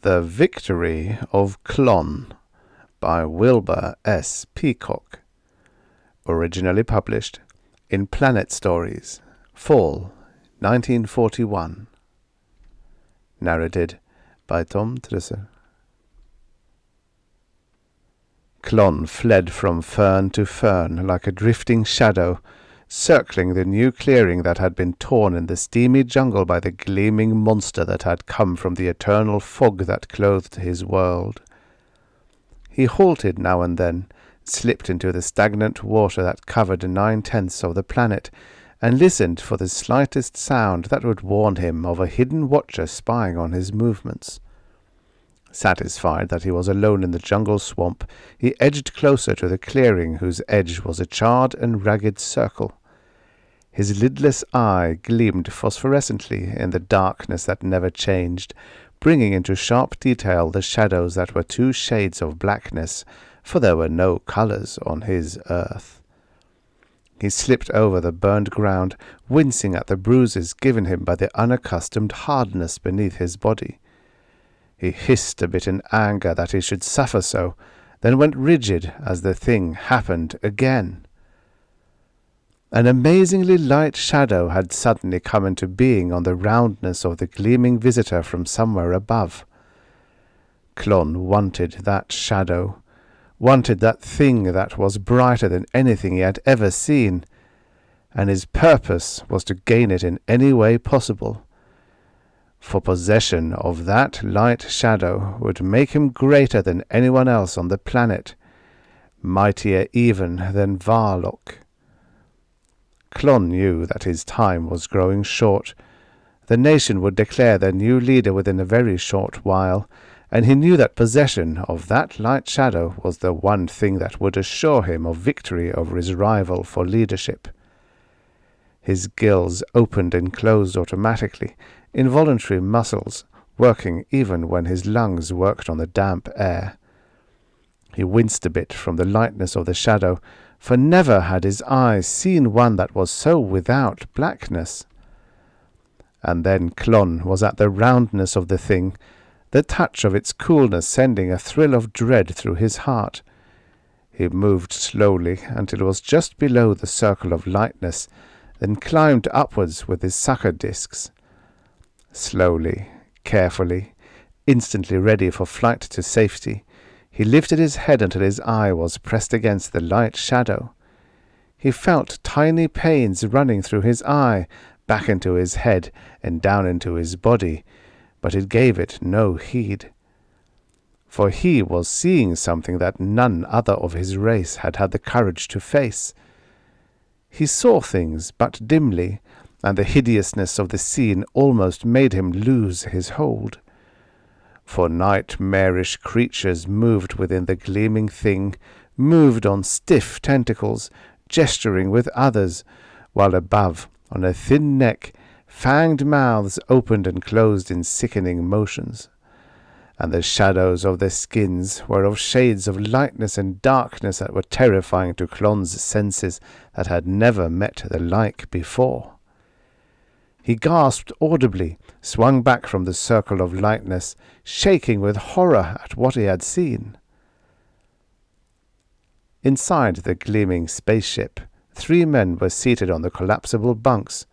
The Victory of Klon by Wilbur S. Peacock. Originally published in Planet Stories, Fall, 1941. Narrated by Tom Trussel. Klon fled from fern to fern like a drifting shadow, circling the new clearing that had been torn in the steamy jungle by the gleaming monster that had come from the eternal fog that clothed his world. He halted now and then, slipped into the stagnant water that covered 9/10 of the planet, and listened for the slightest sound that would warn him of a hidden watcher spying on his movements. Satisfied that he was alone in the jungle swamp, he edged closer to the clearing whose edge was a charred and ragged circle. His lidless eye gleamed phosphorescently in the darkness that never changed, bringing into sharp detail the shadows that were two shades of blackness, for there were no colors on his earth. He slipped over the burned ground, wincing at the bruises given him by the unaccustomed hardness beneath his body. He hissed a bit in anger that he should suffer so, then went rigid as the thing happened again. An amazingly light shadow had suddenly come into being on the roundness of the gleaming visitor from somewhere above. Klon wanted that shadow, wanted that thing that was brighter than anything he had ever seen, and his purpose was to gain it in any way possible. For possession of that light shadow would make him greater than anyone else on the planet, mightier even than Varlock. Klon knew that his time was growing short. The nation would declare their new leader within a very short while, and he knew that possession of that light shadow was the one thing that would assure him of victory over his rival for leadership. His gills opened and closed automatically, involuntary muscles working even when his lungs worked on the damp air. He winced a bit from the lightness of the shadow, for never had his eyes seen one that was so without blackness. And then Klon was at the roundness of the thing, the touch of its coolness sending a thrill of dread through his heart. He moved slowly until it was just below the circle of lightness, then climbed upwards with his sucker discs. Slowly, carefully, instantly ready for flight to safety, he lifted his head until his eye was pressed against the light shadow. He felt tiny pains running through his eye, back into his head and down into his body, but it gave it no heed. For he was seeing something that none other of his race had had the courage to face. He saw things but dimly, and the hideousness of the scene almost made him lose his hold. For nightmarish creatures moved within the gleaming thing, moved on stiff tentacles, gesturing with others, while above, on a thin neck, fanged mouths opened and closed in sickening motions. And the shadows of their skins were of shades of lightness and darkness that were terrifying to Klon's senses that had never met the like before. He gasped audibly, swung back from the circle of lightness, shaking with horror at what he had seen. Inside the gleaming spaceship, 3 men were seated on the collapsible bunks.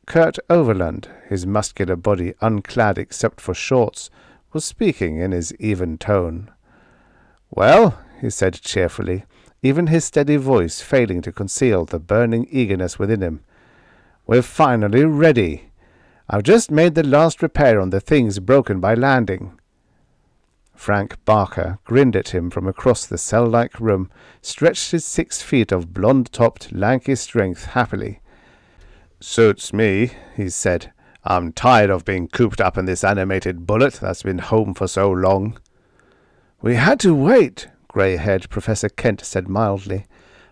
Kurt Overland, his muscular body unclad except for shorts, was speaking in his even tone. "Well," he said cheerfully, even his steady voice failing to conceal the burning eagerness within him, "we're finally ready. I've just made the last repair on the things broken by landing." Frank Barker grinned at him from across the cell-like room, stretched his 6 feet of blonde-topped, lanky strength happily. "Suits me," he said. "I'm tired of being cooped up in this animated bullet that's been home for so long." "We had to wait," grey-haired Professor Kent said mildly.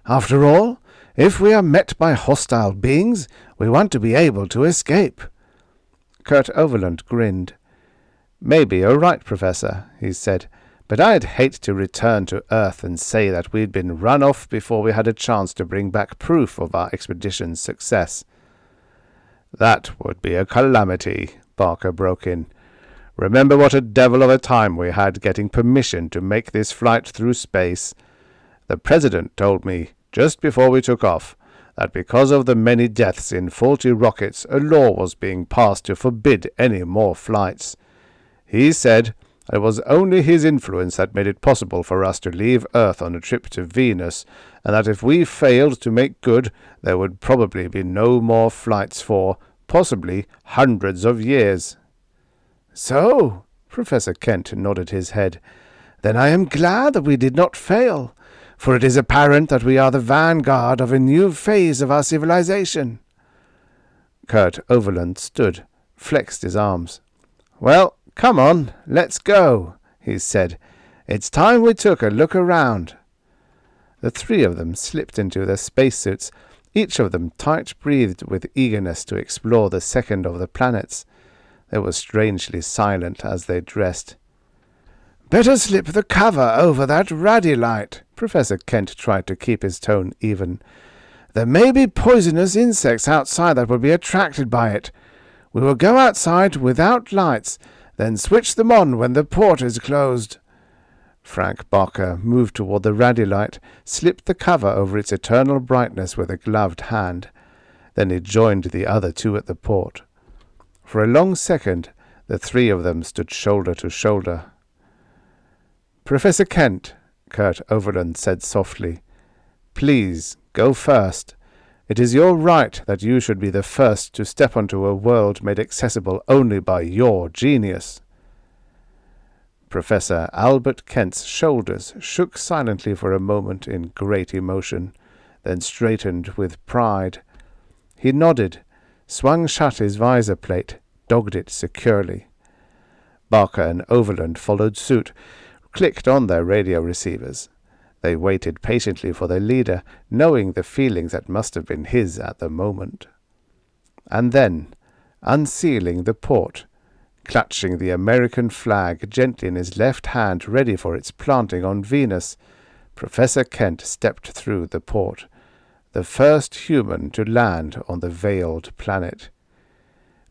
"After all, if we are met by hostile beings, we want to be able to escape." Kurt Overland grinned. "Maybe you're right, Professor," he said, "but I'd hate to return to Earth and say that we'd been run off before we had a chance to bring back proof of our expedition's success." "That would be a calamity," Barker broke in. Remember what a devil of a time we had getting permission to make this flight through space. The President told me, just before we took off, that because of the many deaths in faulty rockets, a law was being passed to forbid any more flights. He said it was only his influence that made it possible for us to leave Earth on a trip to Venus, and that if we failed to make good, there would probably be no more flights for, possibly, hundreds of years. So, Professor Kent nodded his head, then I am glad that we did not fail, for it is apparent that we are the vanguard of a new phase of our civilization. Kurt Overland stood, flexed his arms. Well, come on, let's go, he said. It's time we took a look around. The three of them slipped into their spacesuits, each of them tight-breathed with eagerness to explore the second of the planets. They were strangely silent as they dressed. Better slip the cover over that radiolite, Professor Kent tried to keep his tone even. There may be poisonous insects outside that will be attracted by it. We will go outside without lights, then switch them on when the port is closed. Frank Barker moved toward the radiolite, slipped the cover over its eternal brightness with a gloved hand. Then he joined the other two at the port. For a long second, the three of them stood shoulder to shoulder. Professor Kent, Kurt Overland said softly, please go first. It is your right that you should be the first to step onto a world made accessible only by your genius. Professor Albert Kent's shoulders shook silently for a moment in great emotion, then straightened with pride. He nodded, swung shut his visor plate, dogged it securely. Barker and Overland followed suit, clicked on their radio receivers. They waited patiently for their leader, knowing the feelings that must have been his at the moment. And then, unsealing the port, clutching the American flag gently in his left hand ready for its planting on Venus, Professor Kent stepped through the port, the first human to land on the veiled planet.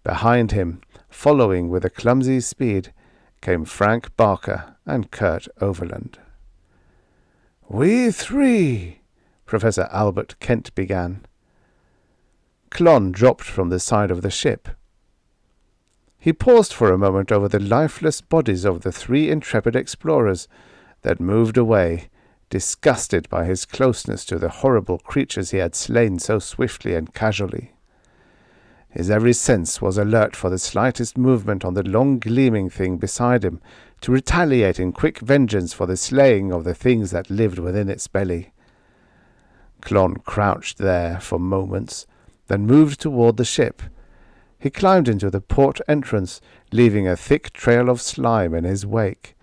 Behind him, following with a clumsy speed, came Frank Barker and Kurt Overland. We three, Professor Albert Kent began. Klon dropped from the side of the ship. He paused for a moment over the lifeless bodies of the three intrepid explorers, then moved away, disgusted by his closeness to the horrible creatures he had slain so swiftly and casually. His every sense was alert for the slightest movement on the long gleaming thing beside him, to retaliate in quick vengeance for the slaying of the things that lived within its belly. Klon crouched there for moments, then moved toward the ship. He climbed into the port entrance, leaving a thick trail of slime in his wake.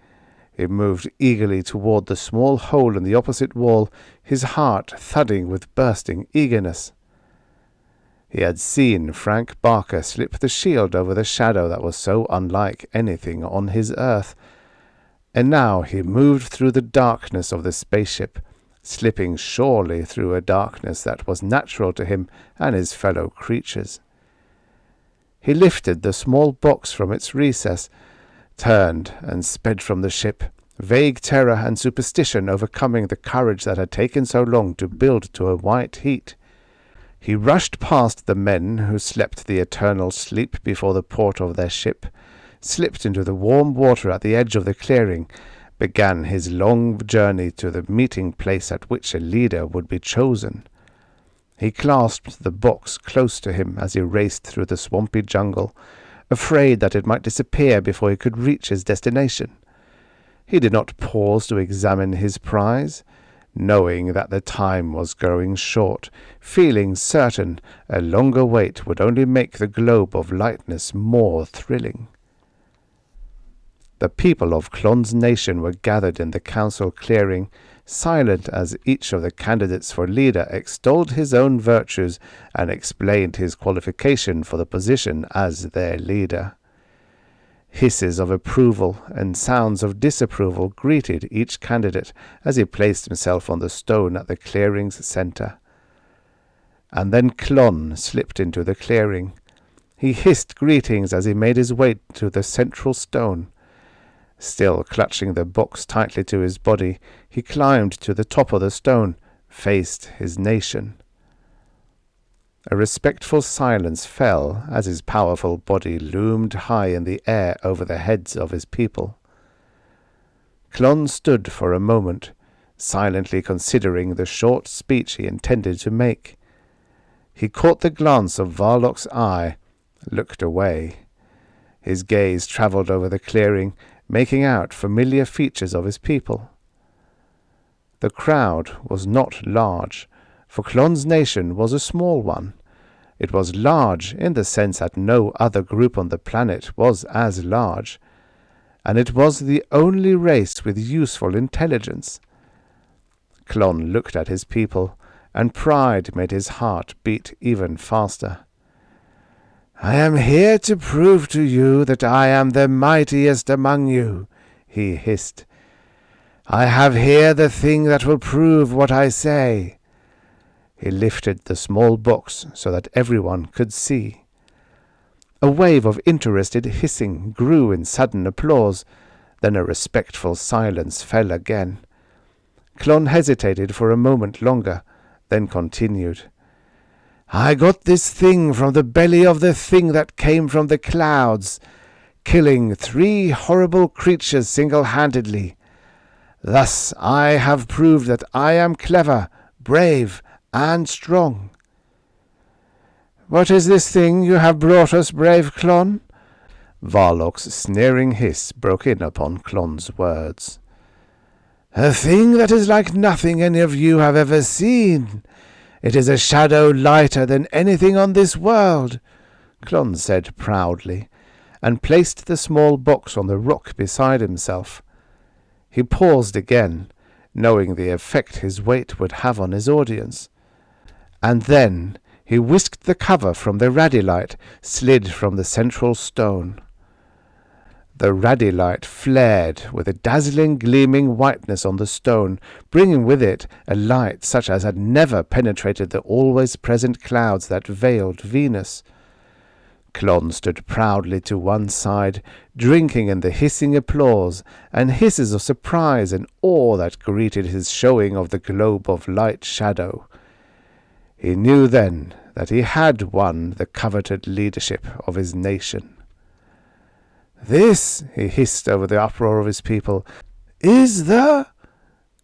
He moved eagerly toward the small hole in the opposite wall, his heart thudding with bursting eagerness. He had seen Frank Barker slip the shield over the shadow that was so unlike anything on his Earth, and now he moved through the darkness of the spaceship, slipping surely through a darkness that was natural to him and his fellow creatures. He lifted the small box from its recess, turned and sped from the ship, vague terror and superstition overcoming the courage that had taken so long to build to a white heat. He rushed past the men who slept the eternal sleep before the port of their ship, slipped into the warm water at the edge of the clearing, began his long journey to the meeting place at which a leader would be chosen. He clasped the box close to him as he raced through the swampy jungle, afraid that it might disappear before he could reach his destination. He did not pause to examine his prize, knowing that the time was growing short, feeling certain a longer wait would only make the globe of lightness more thrilling. The people of Klon's nation were gathered in the council clearing, silent as each of the candidates for leader extolled his own virtues and explained his qualification for the position as their leader. Hisses of approval and sounds of disapproval greeted each candidate as he placed himself on the stone at the clearing's center. And then Klon slipped into the clearing. He hissed greetings as he made his way to the central stone. Still clutching the box tightly to his body, he climbed to the top of the stone, faced his nation. A respectful silence fell as his powerful body loomed high in the air over the heads of his people. Klon stood for a moment, silently considering the short speech he intended to make. He caught the glance of Varlock's eye, looked away. His gaze travelled over the clearing, making out familiar features of his people. The crowd was not large, for Klon's nation was a small one. It was large in the sense that no other group on the planet was as large, and it was the only race with useful intelligence. Klon looked at his people, and pride made his heart beat even faster. "I am here to prove to you that I am the mightiest among you," he hissed. "I have here the thing that will prove what I say." He lifted the small box so that everyone could see. A wave of interested hissing grew in sudden applause, then a respectful silence fell again. Klon hesitated for a moment longer, then continued. "I got this thing from the belly of the thing that came from the clouds, killing 3 horrible creatures single-handedly. Thus I have proved that I am clever, brave, and strong." "What is this thing you have brought us, brave Klon?" Varlock's sneering hiss broke in upon Klon's words. "A thing that is like nothing any of you have ever seen. It is a shadow lighter than anything on this world," Klon said proudly, and placed the small box on the rock beside himself. He paused again, knowing the effect his weight would have on his audience. And then he whisked the cover from the radylite, slid from the central stone. The radylite flared with a dazzling gleaming whiteness on the stone, bringing with it a light such as had never penetrated the always-present clouds that veiled Venus. Klon stood proudly to one side, drinking in the hissing applause and hisses of surprise and awe that greeted his showing of the globe of light shadow. He knew then that he had won the coveted leadership of his nation. "This," he hissed over the uproar of his people, "is the—"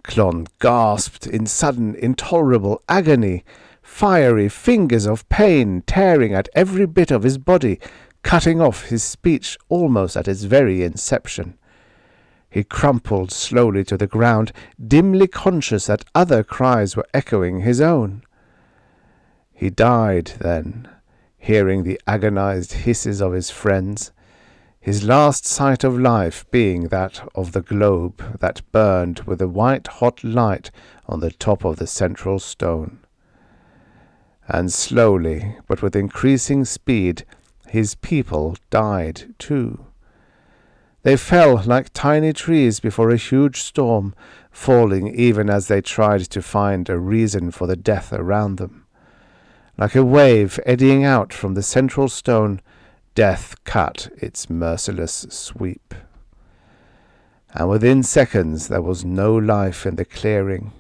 Klon gasped in sudden intolerable agony, fiery fingers of pain tearing at every bit of his body, cutting off his speech almost at its very inception. He crumpled slowly to the ground, dimly conscious that other cries were echoing his own. He died then, hearing the agonized hisses of his friends, his last sight of life being that of the globe that burned with a white-hot light on the top of the central stone. And slowly, but with increasing speed, his people died too. They fell like tiny trees before a huge storm, falling even as they tried to find a reason for the death around them. Like a wave eddying out from the central stone, death cut its merciless sweep. And within seconds there was no life in the clearing.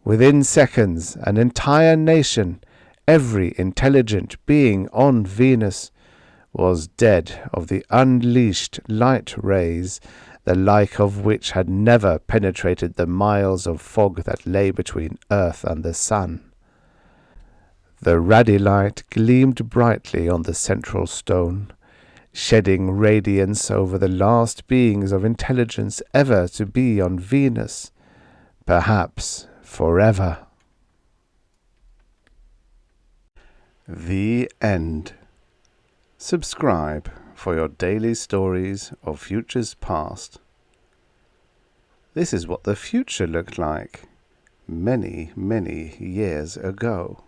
Within seconds an entire nation, every intelligent being on Venus, was dead of the unleashed light rays, the like of which had never penetrated the miles of fog that lay between Earth and the sun. The radylite gleamed brightly on the central stone, shedding radiance over the last beings of intelligence ever to be on Venus, perhaps forever. The end. Subscribe for your daily stories of futures past. This is what the future looked like many, many years ago.